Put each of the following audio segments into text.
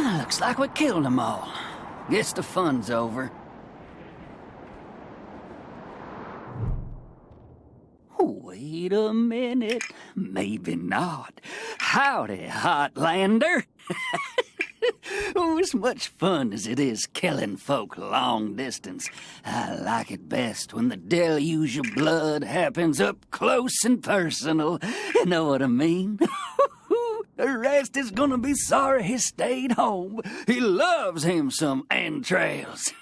Looks like we killed them all. Guess the fun's over. Wait a minute. Maybe not. Howdy, Hotlander. Oh, as much fun as it is killing folk long distance, I like it best when the deluge of blood happens up close and personal. You know what I mean? The rest is gonna be sorry he stayed home. He loves him some entrails.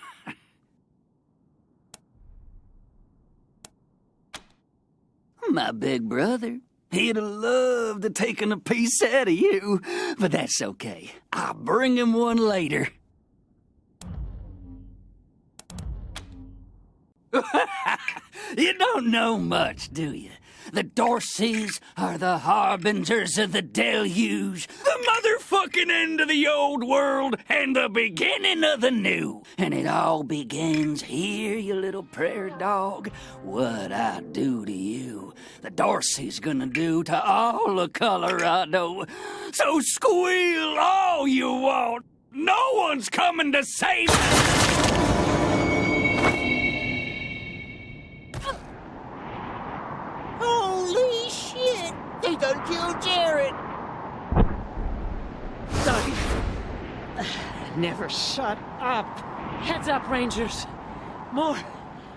My big brother, he'd have loved to taken a piece out of you, but that's okay. I'll bring him one later. You don't know much, do you? The Dorseys are the harbingers of the deluge, the motherfucking end of the old world and the beginning of the new. And it all begins here, you little prairie dog. What I do to you, the Dorseys gonna do to all of Colorado. So squeal all you want. No one's coming to save us. Holy shit! They done killed Jared! Never shut up. Heads up, Rangers. More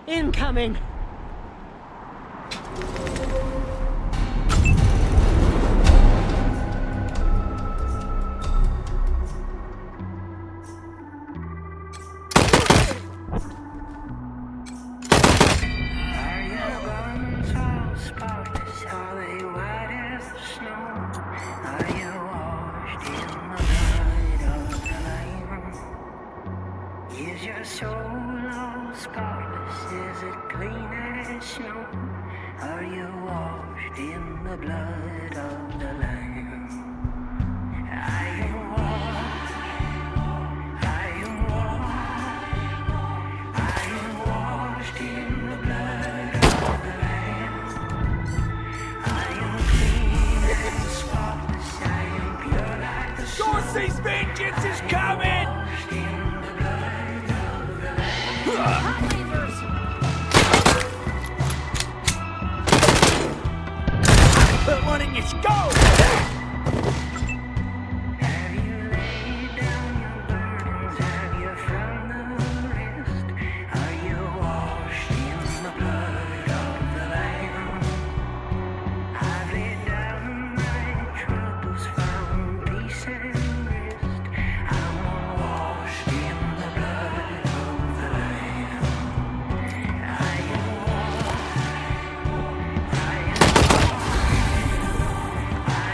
incoming. Is your soul all spotless? Is it clean as snow? Are you washed in the blood of the Lamb? Are you washed? Are you washed? Are you washed in the blood of the Lamb? Are you clean and spotless? Are you pure like the snow? Dorsey's vengeance is coming! Put one in your skull! Have you laid down your burdens? Have you found the rest? Are you washed in the blood of the Lamb? I've laid down my troubles, found peace and rest. I'm washed in the blood of the Lamb. Are you washed? Are you washed? Are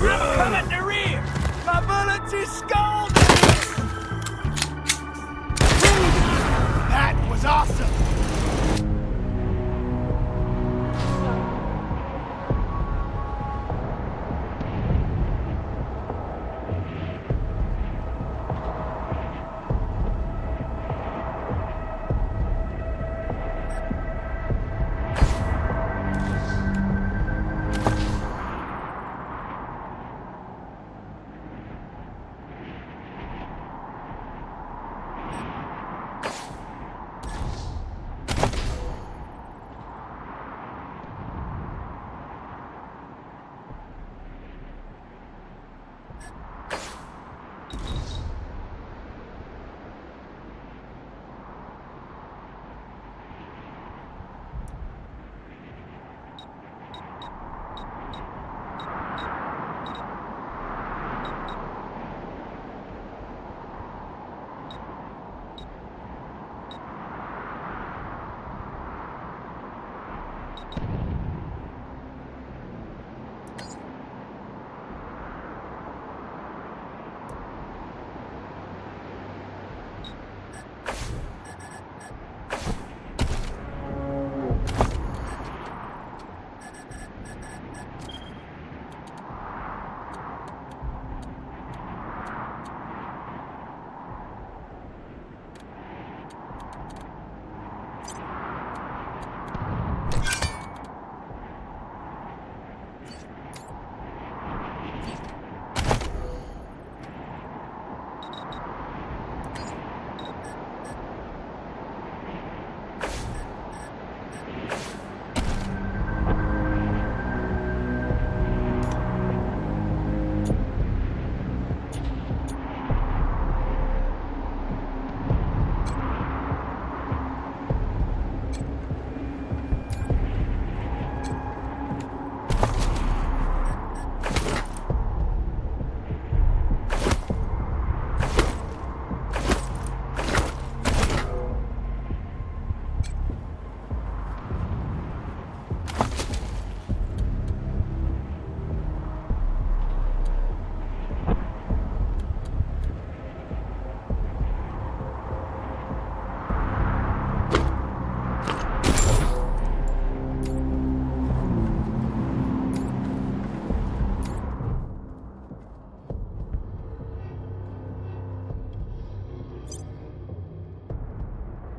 I'm coming to rear! My bullets is scalded! That was awesome!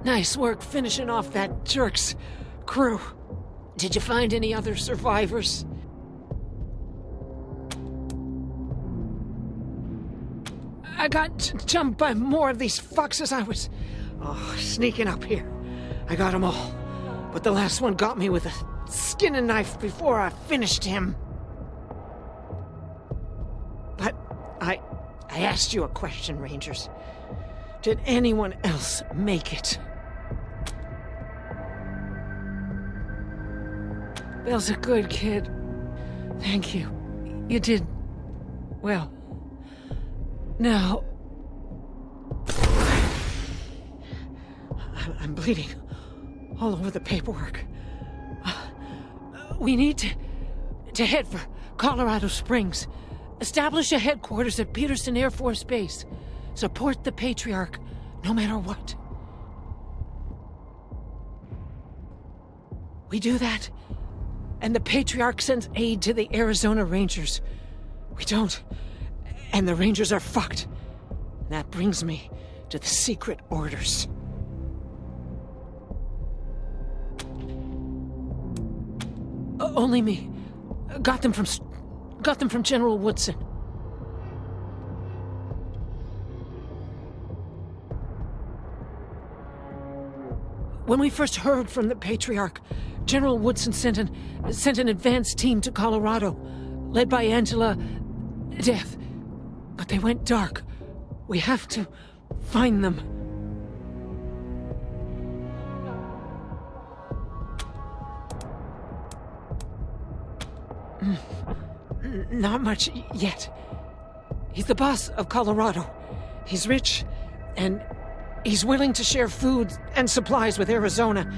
Nice work finishing off that jerk's crew. Did you find any other survivors? I got jumped by more of these fucks as I was sneaking up here. I got them all, but the last one got me with a skinning knife before I finished him. But I asked you a question, Rangers. Did anyone else make it? Bill's a good kid. Thank you. You did well. Now, I'm bleeding all over the paperwork. We need to head for Colorado Springs. Establish a headquarters at Peterson Air Force Base. Support the Patriarch, no matter what. We do that, and the Patriarch sends aid to the Arizona Rangers. We don't, and the Rangers are fucked. That brings me to the secret orders. Only me. Got them from General Woodson. When we first heard from the Patriarch, General Woodson sent an advance team to Colorado, led by Angela Death. But they went dark. We have to find them. Not much yet. He's the boss of Colorado. He's rich, and he's willing to share food and supplies with Arizona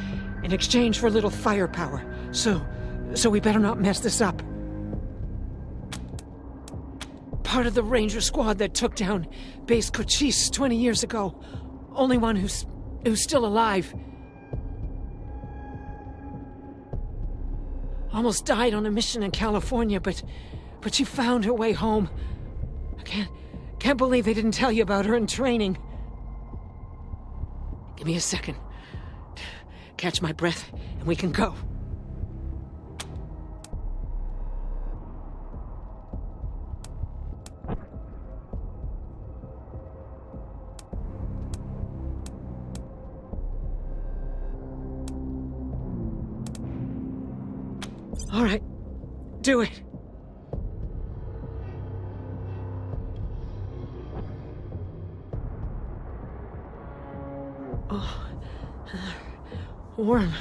in exchange for a little firepower. So we better not mess this up. part of the ranger squad that took down Base Cochise 20 years ago. Only one who's still alive. Almost died on a mission in California, but she found her way home. I can't believe they didn't tell you about her in training. Give me a second. Catch my breath, and we can go. All right, do it. Oh, warm.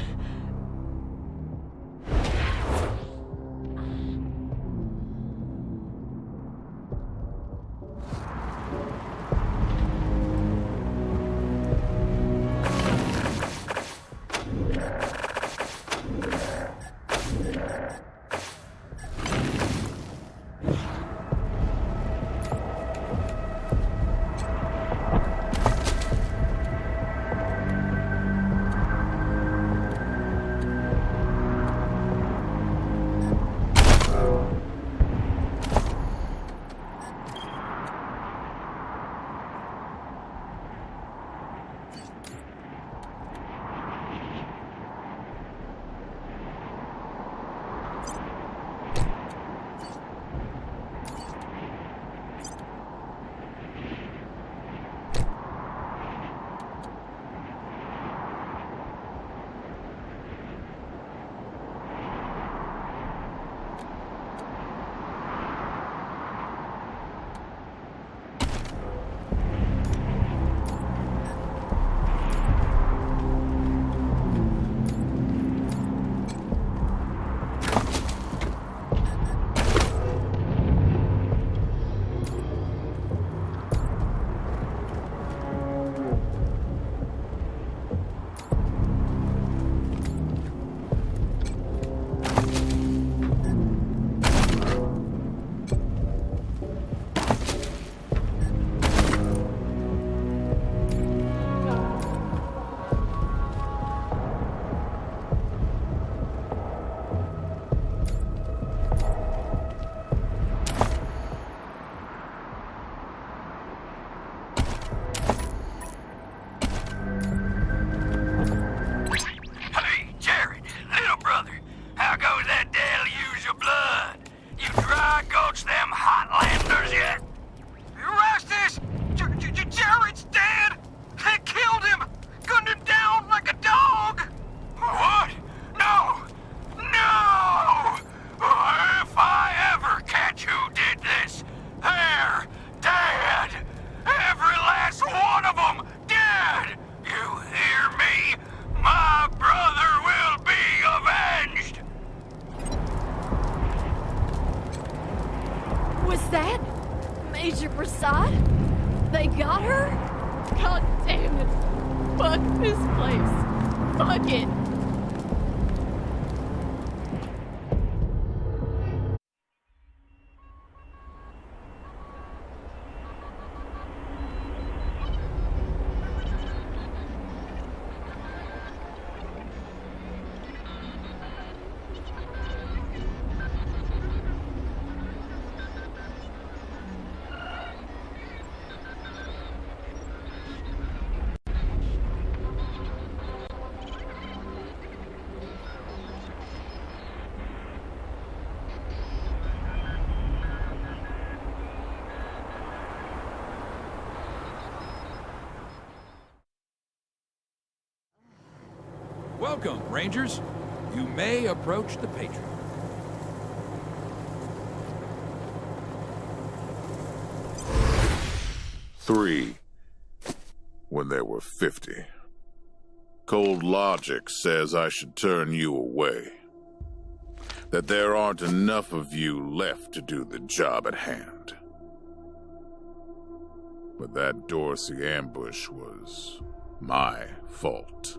Major Prasad? They got her? God damn it. Fuck this place. Fuck it. Welcome, Rangers. You may approach the Patriot. Three, when there were 50. Cold logic says I should turn you away. That there aren't enough of you left to do the job at hand. But that Dorsey ambush was my fault.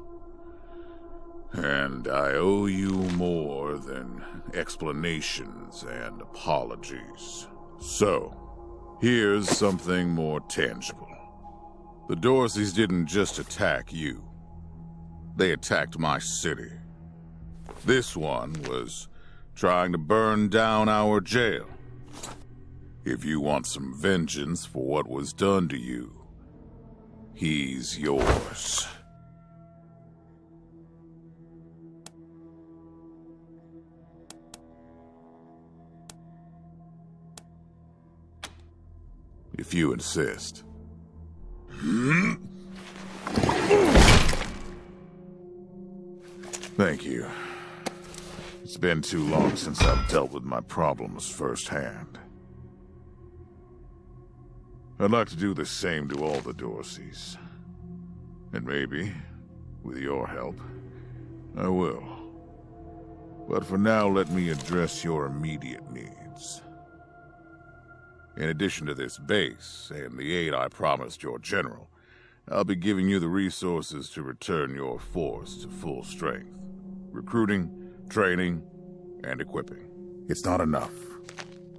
And I owe you more than explanations and apologies. So, Here's something more tangible. The Dorseys didn't just attack you. They attacked my city. This one was trying to burn down our jail. If you want some vengeance for what was done to you, he's yours. If you insist. Thank you. It's been too long since I've dealt with my problems firsthand. I'd like to do the same to all the Dorseys. And maybe, with your help, I will. But for now, let me address your immediate needs. In addition to this base and the aid I promised your general, I'll be giving you the resources to return your force to full strength. Recruiting, training, and equipping. It's not enough.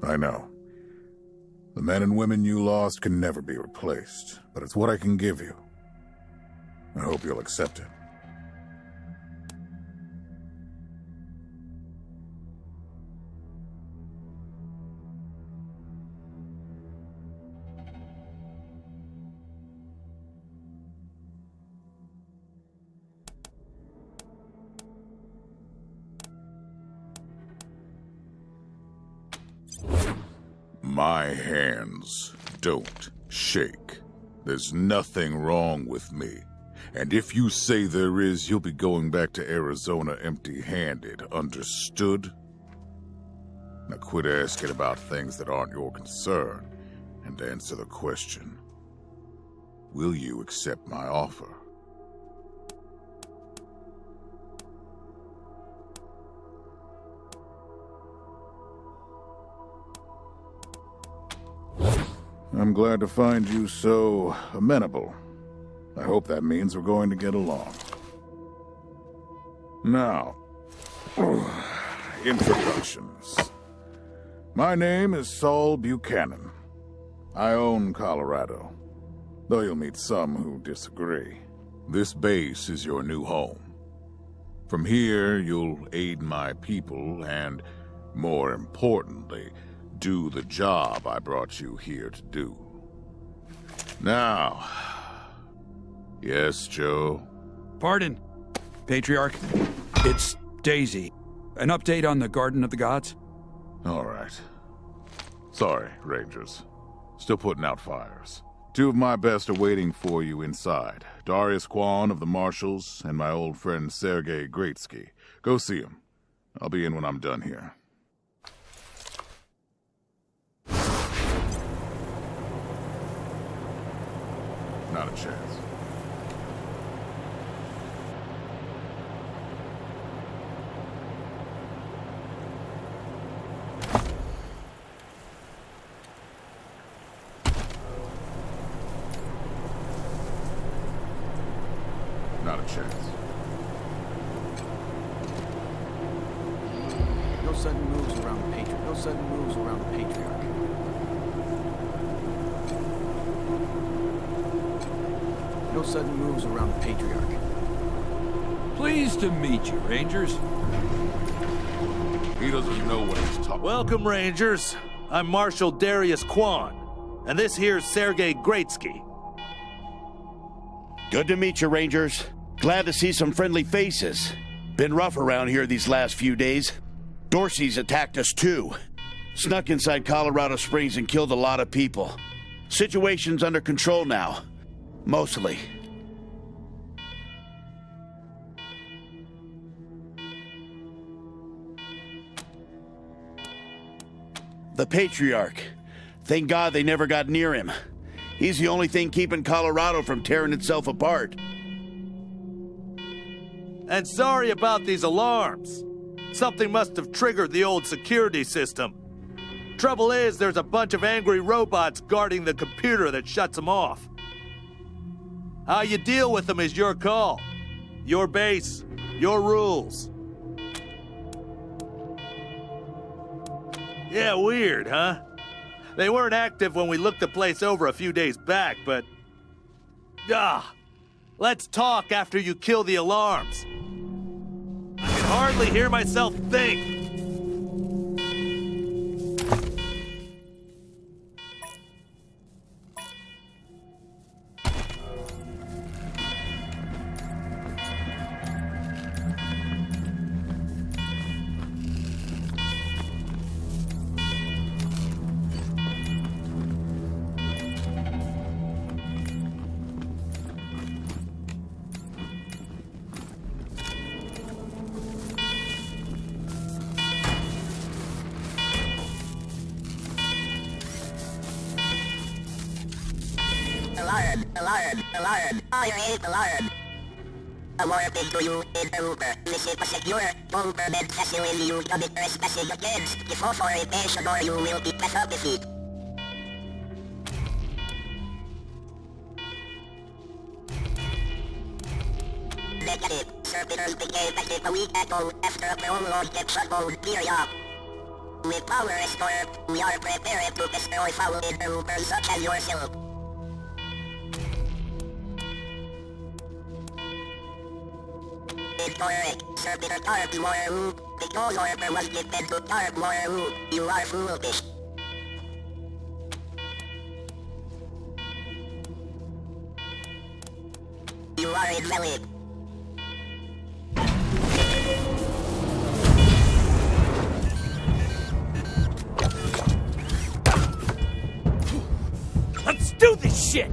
I know. The men and women you lost can never be replaced, but it's what I can give you. I hope you'll accept it. My hands don't shake. There's nothing wrong with me. And if you say there is, you'll be going back to Arizona empty-handed. Understood? Now quit asking about things that aren't your concern and answer the question. Will you accept my offer? I'm glad to find you so amenable. I hope that means we're going to get along. Now, introductions. My name is Saul Buchanan. I own Colorado, though you'll meet some who disagree. This base is your new home. From here, you'll aid my people and, more importantly, do the job I brought you here to do. Now... Yes, Joe? Pardon, Patriarch. It's Daisy. An update on the Garden of the Gods? All right. Sorry, Rangers. Still putting out fires. Two of my best are waiting for you inside. Darius Kwan of the Marshals and my old friend Sergei Greatsky. Go see him. I'll be in when I'm done here. Not a chance. Not a chance. No sudden moves around the Patriarch. No sudden moves around the Patriarch. No sudden moves around the Patriarch. Pleased to meet you, Rangers. He doesn't know what he's talking. Welcome, Rangers. I'm Marshal Darius Kwan, and this here's Sergei Greatsky. Good to meet you, Rangers. Glad to see some friendly faces. Been rough around here these last few days. Dorsey's attacked us too. Snuck inside Colorado Springs and killed a lot of people. Situation's under control now. Mostly. The Patriarch. Thank God they never got near him. He's the only thing keeping Colorado from tearing itself apart. And sorry about these alarms. Something must have triggered the old security system. Trouble is, there's a bunch of angry robots guarding the computer that shuts them off. How you deal with them is your call. Your base, your rules. Yeah, weird, huh? They weren't active when we looked the place over a few days back, but... let's talk after you kill the alarms. I can hardly hear myself think. Alarm. I hate alarm. A warning to you is over. Visit a secure bunker-bed facility. You commit trespassing against the authorization or you will be penalty. Negative. Servitors became active a week ago after a prolonged shutdown period. With power restored, we are prepared to destroy foul intruders such as yourself. Incorrect. Servitor carved more root. Because order was given to carve more root. You are foolish. You are invalid. Let's do this shit!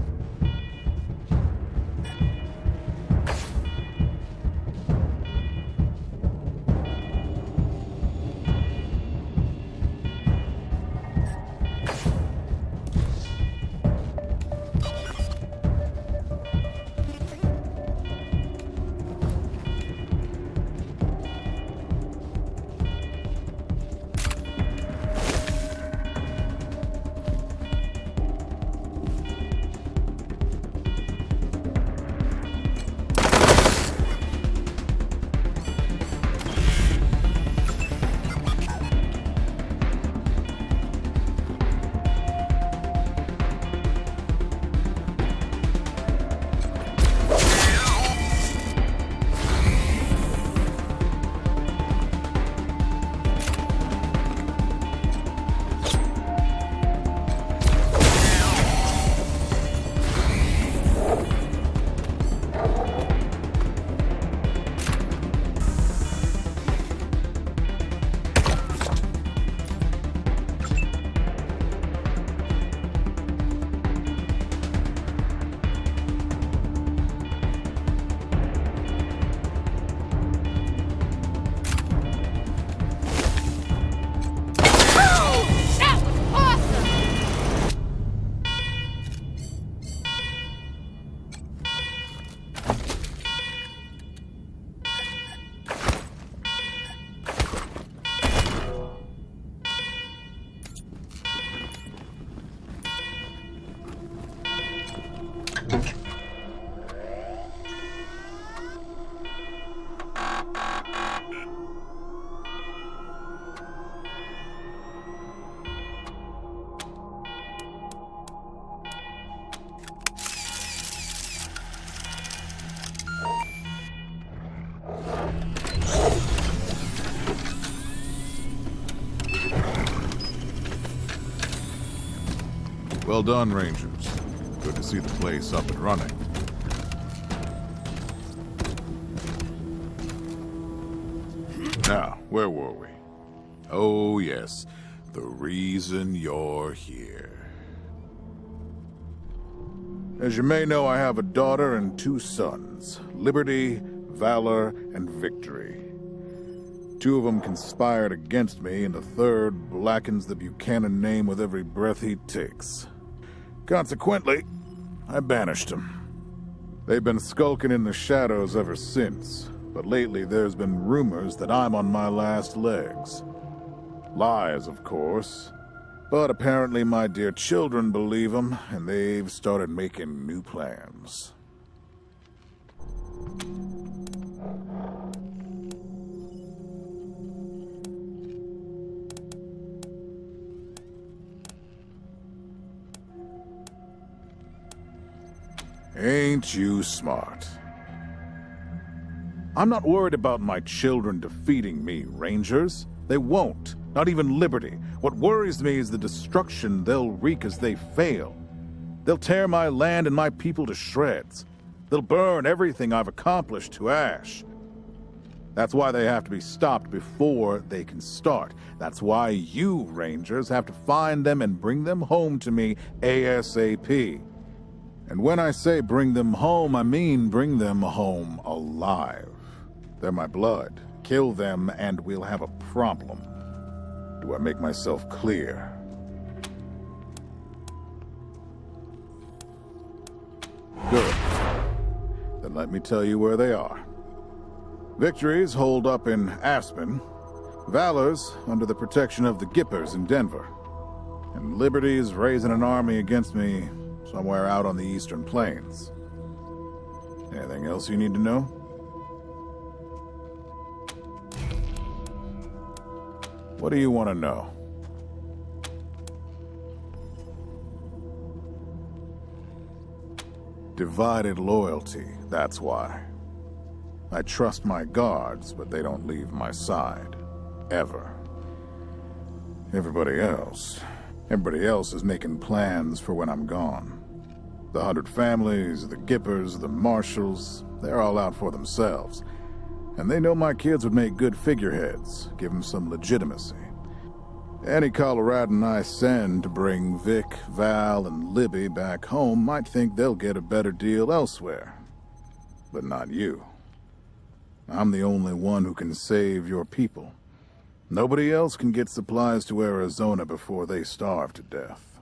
Well done, Rangers. Good to see the place up and running. Now, where were we? Oh, yes. The reason you're here. As you may know, I have a daughter and 2 sons. Liberty, Valor, and Victory. 2 of them conspired against me, and the 3rd blackens the Buchanan name with every breath he takes. Consequently, I banished them. They've been skulking in the shadows ever since, but lately there's been rumors that I'm on my last legs. Lies, of course, but apparently my dear children believe them, and they've started making new plans. Ain't you smart? I'm not worried about my children defeating me, Rangers. They won't. Not even Liberty. What worries me is the destruction they'll wreak as they fail. They'll tear my land and my people to shreds. They'll burn everything I've accomplished to ash. That's why they have to be stopped before they can start. That's why you, Rangers, have to find them and bring them home to me ASAP. And when I say bring them home, I mean bring them home alive. They're my blood. Kill them and we'll have a problem. Do I make myself clear? Good. Then let me tell you where they are. Victory's holed up in Aspen. Valor's under the protection of the Gippers in Denver. And Liberty's raising an army against me somewhere out on the Eastern Plains. Anything else you need to know? What do you want to know? Divided loyalty, that's why. I trust my guards, but they don't leave my side. Ever. Everybody else is making plans for when I'm gone. The 100 families, the Gippers, the Marshals, they're all out for themselves. And they know my kids would make good figureheads, give them some legitimacy. Any Coloradan I send to bring Vic, Val, and Libby back home might think they'll get a better deal elsewhere. But not you. I'm the only one who can save your people. Nobody else can get supplies to Arizona before they starve to death.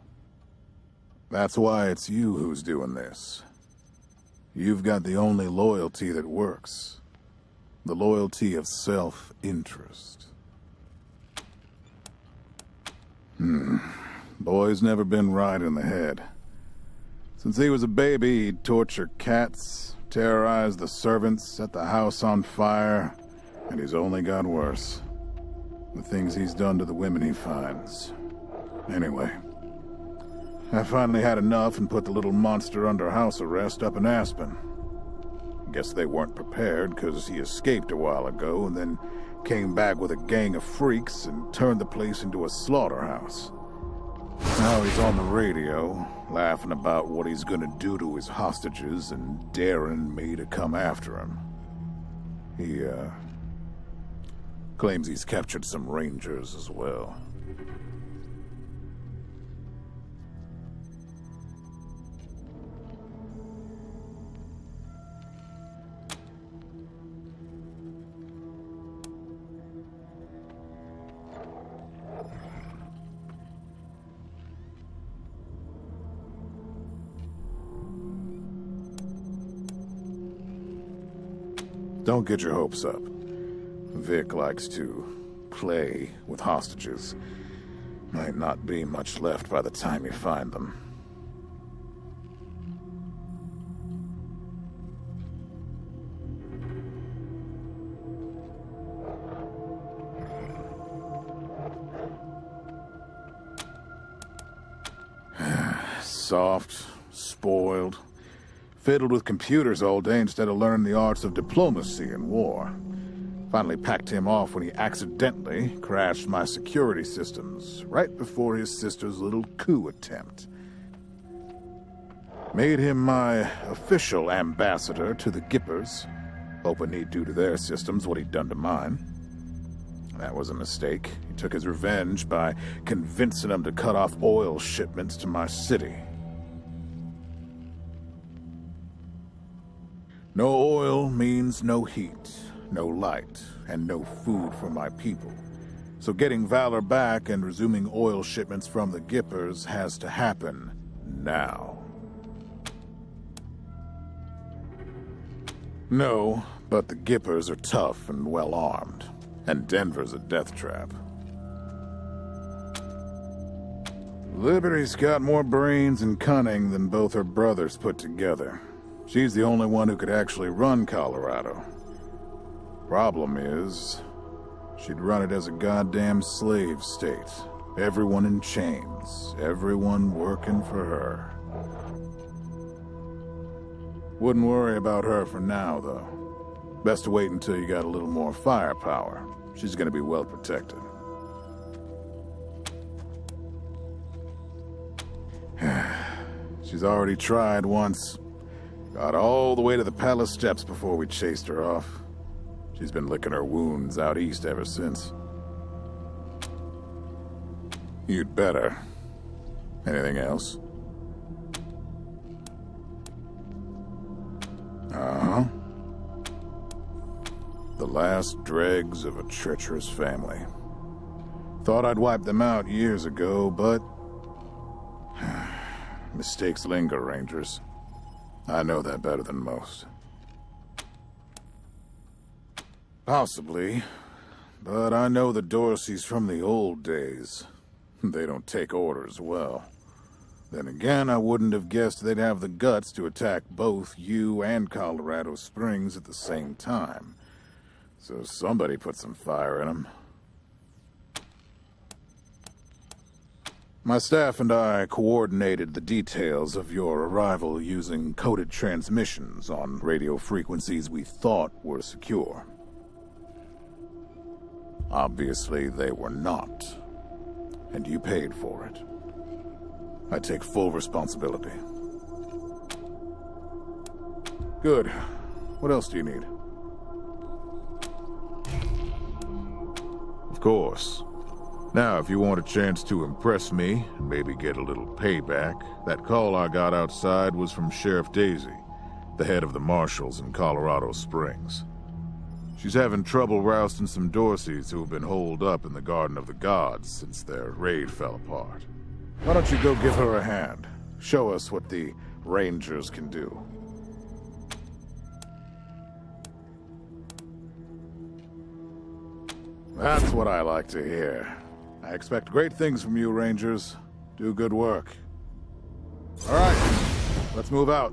That's why it's you who's doing this. You've got the only loyalty that works. The loyalty of self-interest. Boy's never been right in the head. Since he was a baby, he'd torture cats, terrorize the servants, set the house on fire, and he's only got worse. The things he's done to the women he finds. Anyway, I finally had enough and put the little monster under house arrest up in Aspen. Guess they weren't prepared because he escaped a while ago and then came back with a gang of freaks and turned the place into a slaughterhouse. Now he's on the radio, laughing about what he's gonna do to his hostages and daring me to come after him. He, claims he's captured some Rangers as well. Don't get your hopes up. Vic likes to play with hostages. Might not be much left by the time you find them. Soft, spoiled, fiddled with computers all day instead of learning the arts of diplomacy and war. Finally packed him off when he accidentally crashed my security systems right before his sister's little coup attempt. Made him my official ambassador to the Gippers, hoping he'd do to their systems what he'd done to mine. That was a mistake. He took his revenge by convincing them to cut off oil shipments to my city. No oil means no heat, no light, and no food for my people. So getting Valor back and resuming oil shipments from the Gippers has to happen now. No, but the Gippers are tough and well-armed, and Denver's a death trap. Liberty's got more brains and cunning than both her brothers put together. She's the only one who could actually run Colorado. Problem is, she'd run it as a goddamn slave state. Everyone in chains, everyone working for her. Wouldn't worry about her for now, though. Best to wait until you got a little more firepower. She's gonna be well protected. She's already tried once. Got all the way to the palace steps before we chased her off. She's been licking her wounds out east ever since. You'd better. Anything else? Uh-huh. The last dregs of a treacherous family. Thought I'd wiped them out years ago, but... mistakes linger, Rangers. I know that better than most. Possibly. But I know the Dorseys from the old days. They don't take orders well. Then again, I wouldn't have guessed they'd have the guts to attack both you and Colorado Springs at the same time. So somebody put some fire in them. My staff and I coordinated the details of your arrival using coded transmissions on radio frequencies we thought were secure. Obviously, they were not. And you paid for it. I take full responsibility. Good. What else do you need? Of course. Now, if you want a chance to impress me, and maybe get a little payback, that call I got outside was from Sheriff Daisy, the head of the marshals in Colorado Springs. She's having trouble rousting some Dorseys who have been holed up in the Garden of the Gods since their raid fell apart. Why don't you go give her a hand? Show us what the Rangers can do. That's what I like to hear. I expect great things from you, Rangers. Do good work. All right, let's move out.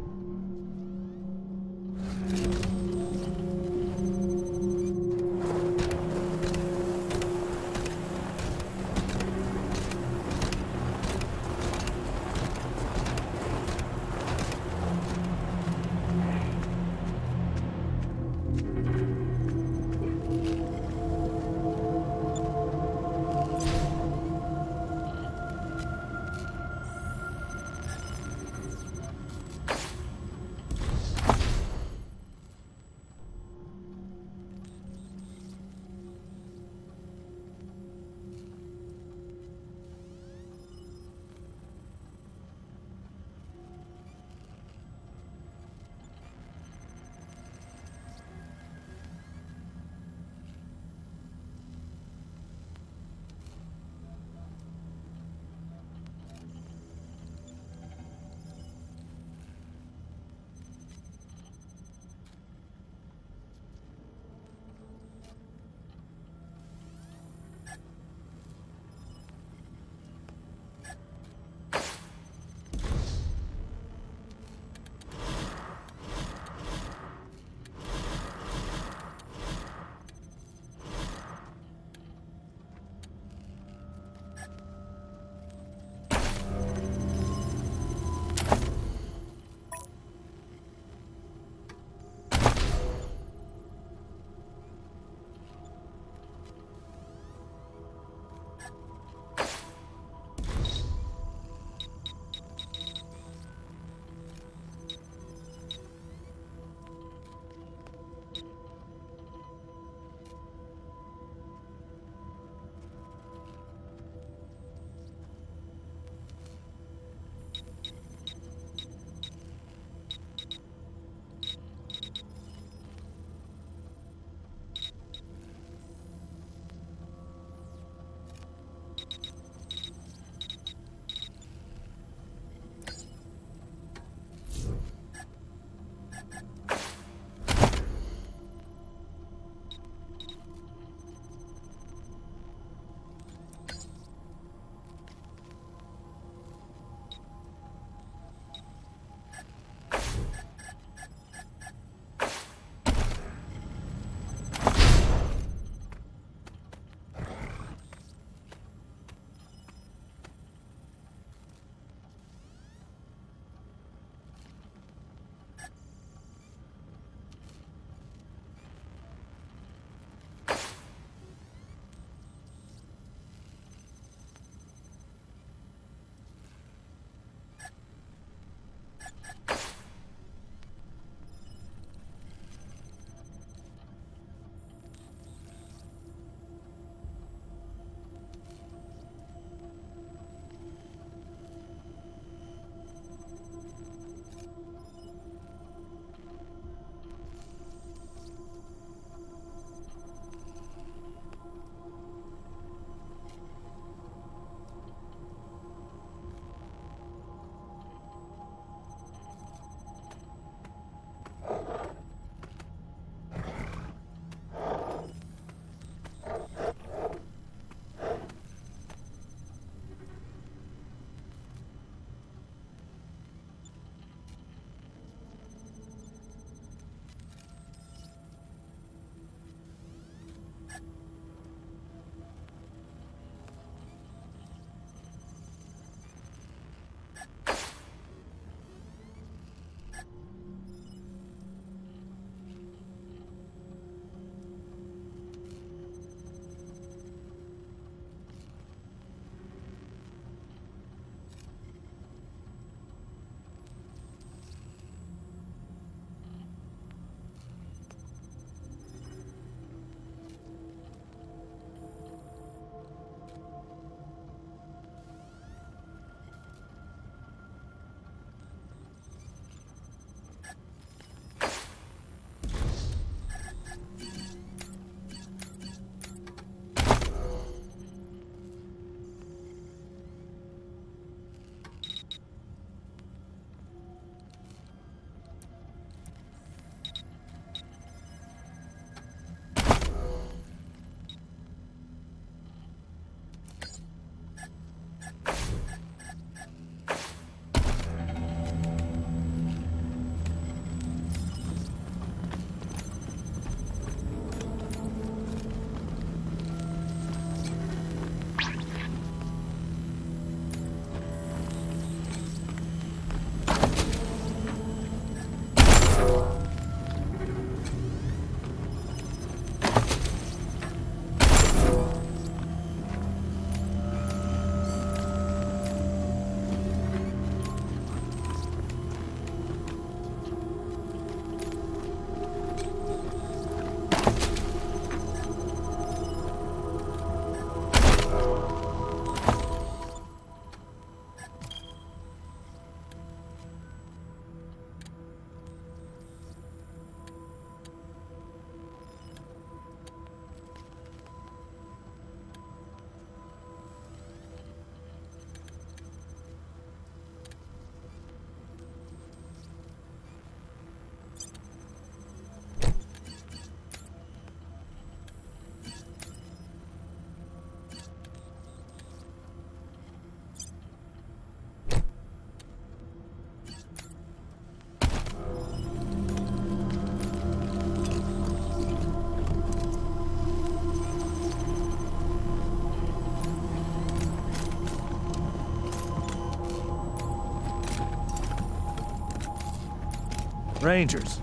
Rangers,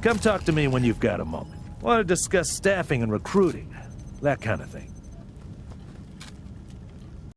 come talk to me when you've got a moment. Want to discuss staffing and recruiting, that kind of thing.